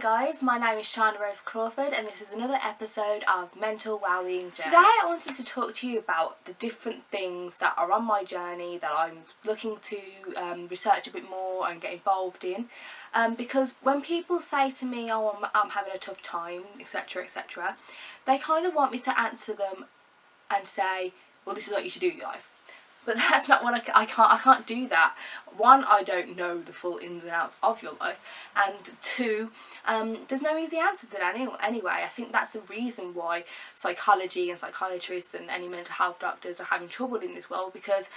Guys, my name is Shana Rose Crawford and this is another episode of Mental Wellbeing Journey. Today I wanted to talk to you about the different things that are on my journey that I'm looking to research a bit more and get involved in, because when people say to me, oh, I'm having a tough time, etc, etc, they kind of want me to answer them and say, well, this is what you should do with your life. But that's not what I can't do that. One, I don't know the full ins and outs of your life, and two, there's no easy answer to that anyway. I think that's the reason why psychology and psychiatrists and any mental health doctors are having trouble in this world, because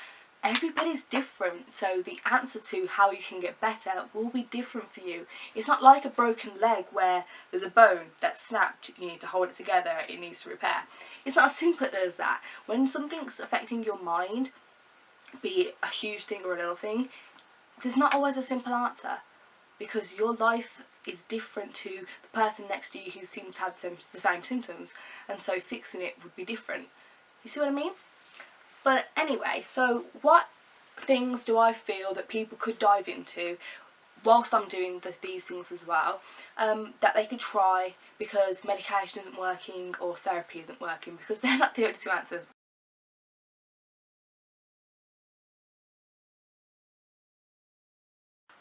everybody's different, so the answer to how you can get better will be different for you. It's not like a broken leg where there's a bone that's snapped, you need to hold it together, it needs to repair. It's not as simple as that. When something's affecting your mind, be it a huge thing or a little thing, there's not always a simple answer, because your life is different to the person next to you who seems to have the same symptoms, and so fixing it would be different. You see what I mean? But anyway, so what things do I feel that people could dive into whilst I'm doing these things as well, that they could try because medication isn't working or therapy isn't working, because they're not the only two answers.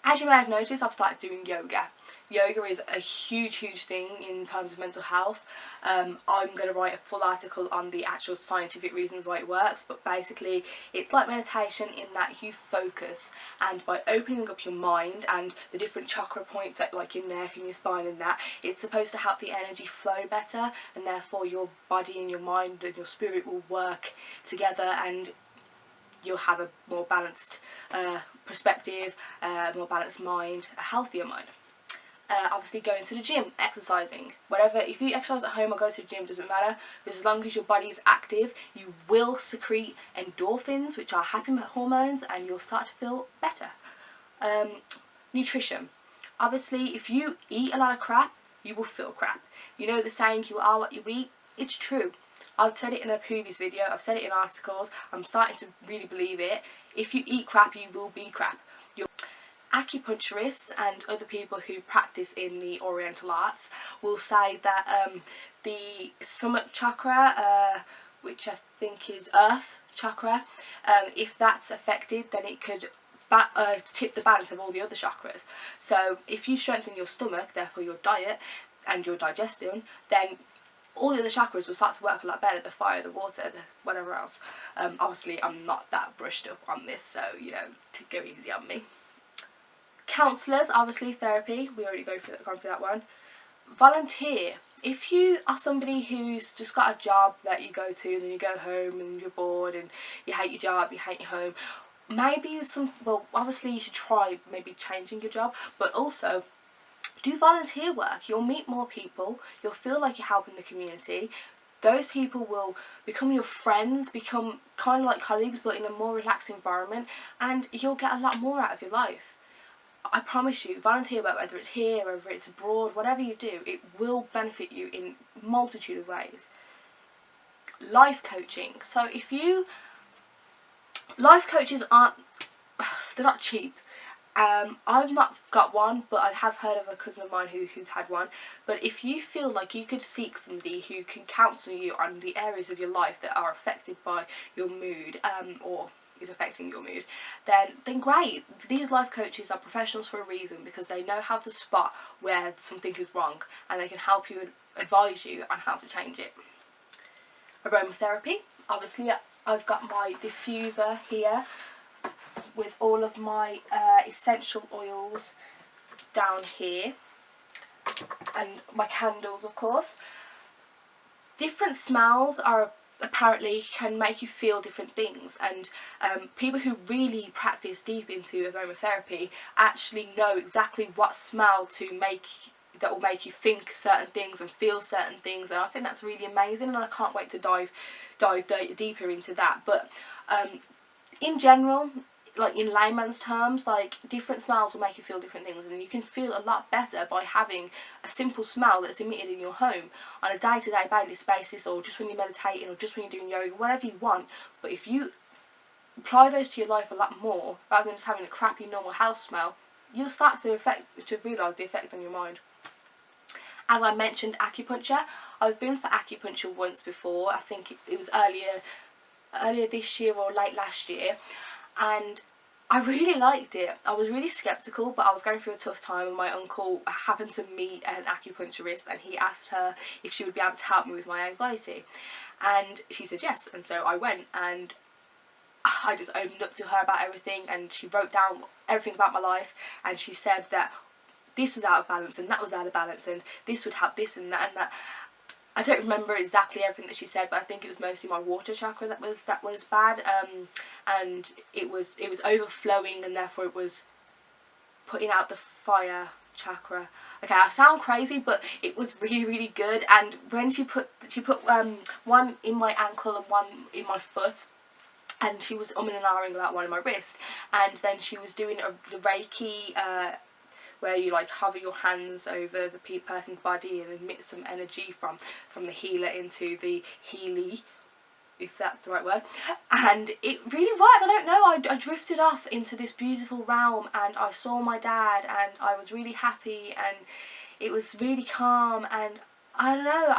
As you may have noticed, I've started doing yoga. Yoga is a huge thing in terms of mental health. I'm going to write a full article on the actual scientific reasons why it works, but basically it's like meditation in that you focus, and by opening up your mind and the different chakra points at like your neck and your spine and that, it's supposed to help the energy flow better, and therefore your body and your mind and your spirit will work together, and you'll have a more balanced perspective, more balanced mind, a healthier mind. Obviously going to the gym, exercising, whatever, if you exercise at home or go to the gym, doesn't matter, because as long as your body's active, you will secrete endorphins, which are happy hormones, and you'll start to feel better. Nutrition. Obviously, if you eat a lot of crap, you will feel crap. You know the saying, you are what you eat? It's true. I've said it in a previous video, I've said it in articles, I'm starting to really believe it. If you eat crap, you will be crap. Your acupuncturists and other people who practice in the Oriental arts will say that the stomach chakra, which I think is earth chakra, if that's affected, then it could tip the balance of all the other chakras. So if you strengthen your stomach, therefore your diet and your digestion, then all the other chakras will start to work a lot better, the fire, the water, the whatever else. Obviously I'm not that brushed up on this, so you know, to go easy on me. Counsellors, obviously therapy, we already gone through that one. Volunteer. If you are somebody who's just got a job that you go to and then you go home and you're bored and you hate your job, you hate your home, maybe well obviously you should try maybe changing your job, but also do volunteer work. You'll meet more people, you'll feel like you're helping the community. Those people will become your friends, become kind of like colleagues but in a more relaxed environment, and you'll get a lot more out of your life. I promise you, volunteer work, whether it's here, whether it's abroad, whatever you do, it will benefit you in a multitude of ways. Life coaching. So life coaches they're not cheap. I've not got one, but I have heard of a cousin of mine who's had one. But if you feel like you could seek somebody who can counsel you on the areas of your life that are affected by your mood, or is affecting your mood, then great. These life coaches are professionals for a reason, because they know how to spot where something is wrong, and they can help you, advise you on how to change it. Aromatherapy. Obviously I've got my diffuser here with all of my essential oils down here, and my candles, of course. Different smells apparently can make you feel different things, and people who really practice deep into aromatherapy actually know exactly what smell that will make you think certain things and feel certain things, and I think that's really amazing, and I can't wait to dive deeper into that. But in general, like in layman's terms, like different smells will make you feel different things, and you can feel a lot better by having a simple smell that's emitted in your home on a day-to-day basis, or just when you're meditating, or just when you're doing yoga, whatever you want. But if you apply those to your life a lot more, rather than just having a crappy normal house smell, you'll start to realise the effect on your mind. As I mentioned, acupuncture. I've been for acupuncture once before. I think it was earlier this year or late last year, and I really liked it. I was really sceptical, but I was going through a tough time, and my uncle happened to meet an acupuncturist, and he asked her if she would be able to help me with my anxiety, and she said yes. And so I went, and I just opened up to her about everything, and she wrote down everything about my life, and she said that this was out of balance and that was out of balance, and this would help this and that and that. I don't remember exactly everything that she said, but I think it was mostly my water chakra that was bad, and it was overflowing, and therefore it was putting out the fire chakra. Okay, I sound crazy, but it was really good. And when she put one in my ankle and one in my foot, and she was umming and ahhing about one in my wrist, and then she was doing the Reiki, where you like hover your hands over the person's body and emit some energy from the healer into the healy, if that's the right word. And it really worked. I don't know, I drifted off into this beautiful realm, and I saw my dad, and I was really happy, and it was really calm, and I don't know,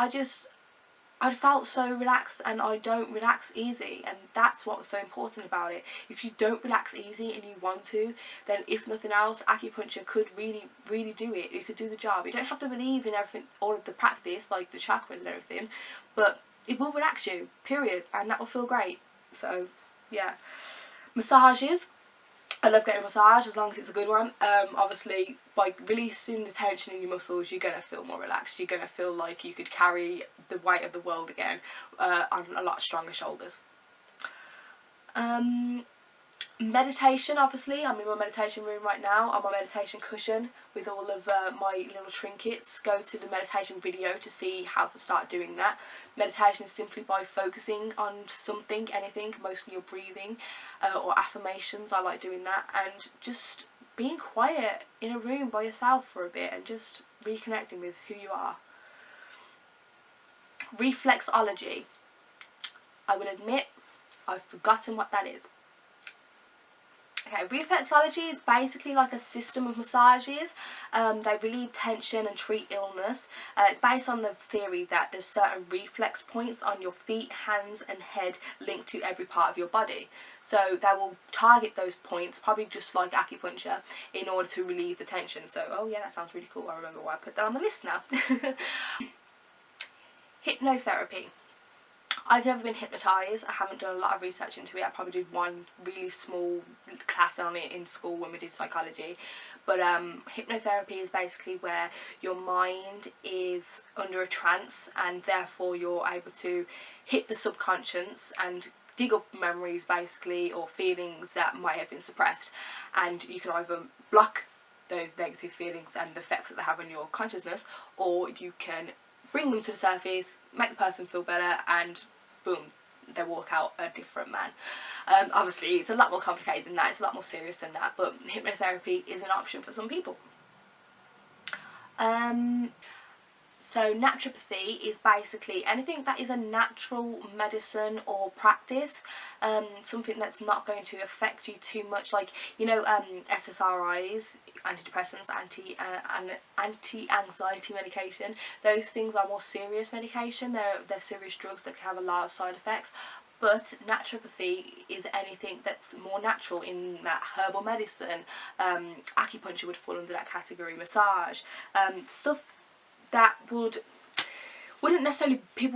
I felt so relaxed, and I don't relax easy, and that's what's so important about it. If you don't relax easy and you want to, then if nothing else, acupuncture could really do it. It could do the job. You don't have to believe in everything, all of the practice, like the chakras and everything, but it will relax you, period, and that will feel great. So yeah. Massages. I love getting a massage as long as it's a good one. Obviously, by releasing the tension in your muscles, you're going to feel more relaxed. You're going to feel like you could carry the weight of the world again on a lot stronger shoulders. Meditation, obviously. I'm in my meditation room right now on my meditation cushion with all of my little trinkets. Go to the meditation video to see how to start doing that. Meditation is simply by focusing on something, anything, mostly your breathing or affirmations. I like doing that, and just being quiet in a room by yourself for a bit and just reconnecting with who you are. Reflexology. I will admit I've forgotten what that is. Okay, reflexology is basically like a system of massages. They relieve tension and treat illness. It's based on the theory that there's certain reflex points on your feet, hands and head linked to every part of your body. So they will target those points, probably just like acupuncture, in order to relieve the tension. So, oh yeah, that sounds really cool. I remember why I put that on the list now. Hypnotherapy. I've never been hypnotised. I haven't done a lot of research into it. I probably did one really small class on it in school when we did psychology. But hypnotherapy is basically where your mind is under a trance, and therefore you're able to hit the subconscious and dig up memories basically, or feelings that might have been suppressed. And you can either block those negative feelings and the effects that they have on your consciousness, or you can bring them to the surface, make the person feel better, and boom, they walk out a different man. Obviously, it's a lot more complicated than that. It's a lot more serious than that, but hypnotherapy is an option for some people. So naturopathy is basically anything that is a natural medicine or practice, something that's not going to affect you too much, like, you know, SSRIs, antidepressants, anti-anxiety medication. Those things are more serious medication. They're serious drugs that can have a lot of side effects. But naturopathy is anything that's more natural, in that herbal medicine. Acupuncture would fall under that category. Massage, stuff that people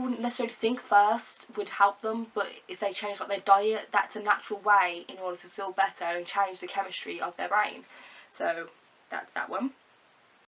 wouldn't necessarily think first would help them, but if they change like their diet, that's a natural way in order to feel better and change the chemistry of their brain. So that's that one.